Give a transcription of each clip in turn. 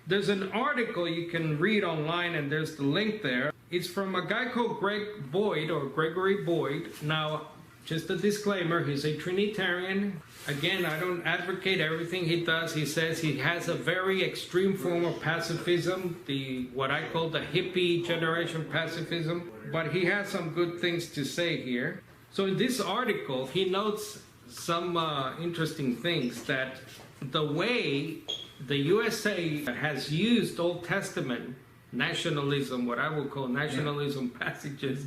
There's an article you can read online, and there's the link there. It's from a guy called Greg Boyd, or Gregory Boyd. Now, just a disclaimer, he's a Trinitarian. Again, I don't advocate everything he does. He says he has a very extreme form of pacifism, what I call the hippie generation pacifism. But he has some good things to say here. So in this article, he notes some interesting things, that the way the USA has used Old Testament nationalism, what I would call nationalism passages,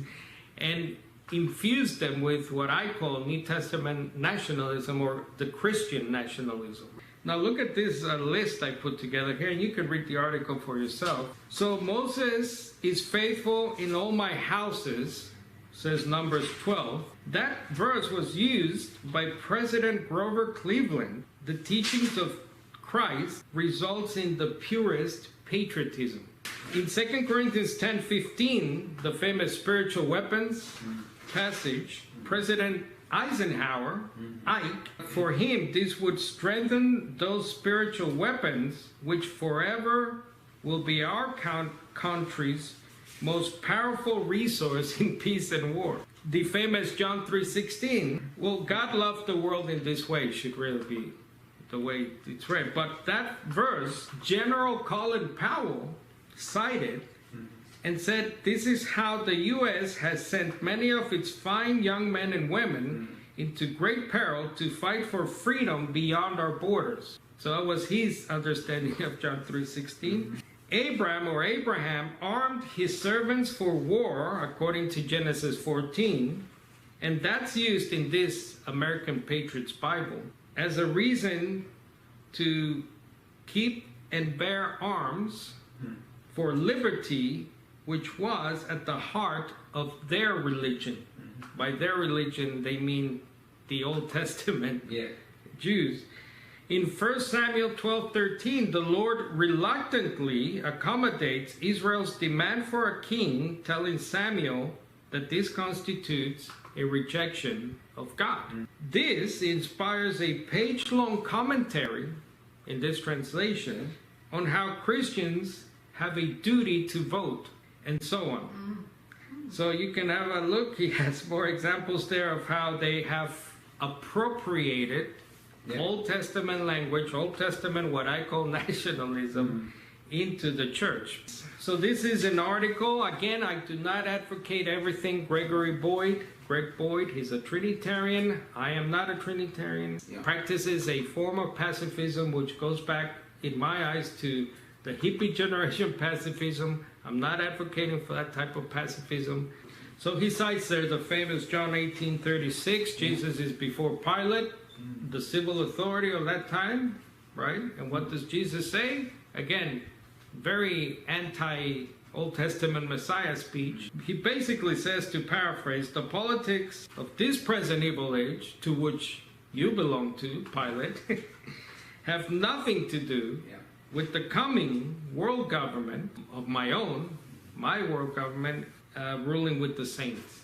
and infused them with what I call New Testament nationalism, or the Christian nationalism. Now look at this list I put together here, and you can read the article for yourself. So Moses is faithful in all my houses, says Numbers 12. That verse was used by President Grover Cleveland. The teachings of Christ results in the purest patriotism. In 2 Corinthians 10:15, the famous spiritual weapons passage, President Eisenhower, Ike, for him this would strengthen those spiritual weapons which forever will be our country's most powerful resource in peace and war. The famous John 3:16, well, God loved the world in this way, should really be the way it's read. But that verse, General Colin Powell cited and said, this is how the U.S. has sent many of its fine young men and women into great peril to fight for freedom beyond our borders. So that was his understanding of John 3:16. Abraham armed his servants for war, according to Genesis 14, and that's used in this American Patriots Bible as a reason to keep and bear arms for liberty, which was at the heart of their religion. By their religion, they mean the Old Testament Jews. In 1 Samuel 12:13, the Lord reluctantly accommodates Israel's demand for a king, telling Samuel that this constitutes a rejection of God. This inspires a page-long commentary in this translation on how Christians have a duty to vote, and so on. So you can have a look. He has more examples there of how they have appropriated Old Testament language, Old Testament, what I call nationalism, into the church. So this is an article. Again, I do not advocate everything Greg Boyd, he's a Trinitarian. I am not a Trinitarian. Practices a form of pacifism which goes back, in my eyes, to the hippie generation pacifism. I'm not advocating for that type of pacifism. So he cites there the famous John 18:36. Jesus is before Pilate, the civil authority of that time, right? And what does Jesus say? Again, very anti-Old Testament Messiah speech. He basically says, to paraphrase, the politics of this present evil age, to which you belong to, Pilate, have nothing to do with the coming world government of my world government, ruling with the saints.